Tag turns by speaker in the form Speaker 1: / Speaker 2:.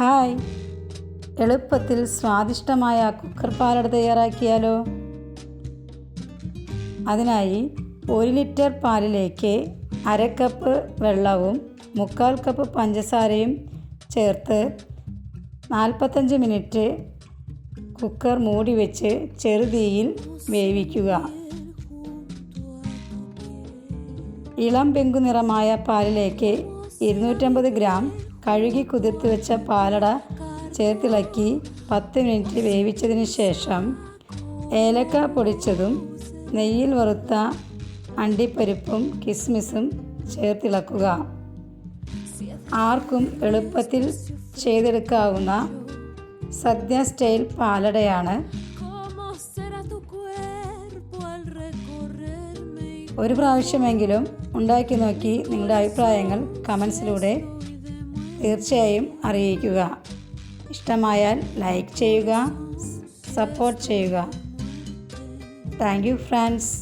Speaker 1: Hi, എളുപ്പത്തിൽ സ്വാദിഷ്ടമായ cooker പാലട തയ്യാറാക്കിയാലോ? അതിനായി 1 ലിറ്റർ പാലിലേക്ക് 1/2 കപ്പ് വെള്ളവും 1/4 കപ്പ് പഞ്ചസാരയും ചേർത്ത് 45 മിനിറ്റ് കുക്കർ മൂടി വെച്ച് ചെറുതീയിൽ വേവിക്കുക. ഇളം പെങ്കു നിറമായ പാലിലേക്ക് 250 ഗ്രാം കഴുകി കുതിർത്ത് വെച്ച പാലട ചേർത്തിളക്കി 10 മിനിറ്റ് വേവിച്ചതിന് ശേഷം ഏലക്ക പൊടിച്ചതും നെയ്യിൽ വറുത്ത അണ്ടിപ്പരിപ്പും കിസ്മിസും ചേർത്തിളക്കുക. ആർക്കും എളുപ്പത്തിൽ ചെയ്തെടുക്കാവുന്ന സദ്യ സ്റ്റൈൽ പാലടയാണ്. ഒരു പ്രാവശ്യമെങ്കിലും ഉണ്ടാക്കി നോക്കി നിങ്ങളുടെ അഭിപ്രായങ്ങൾ കമൻസിലൂടെ തീർച്ചയായും അറിയിക്കുക. ഇഷ്ടമായാൽ ലൈക്ക് ചെയ്യുക, സപ്പോർട്ട് ചെയ്യുക. Thank you friends.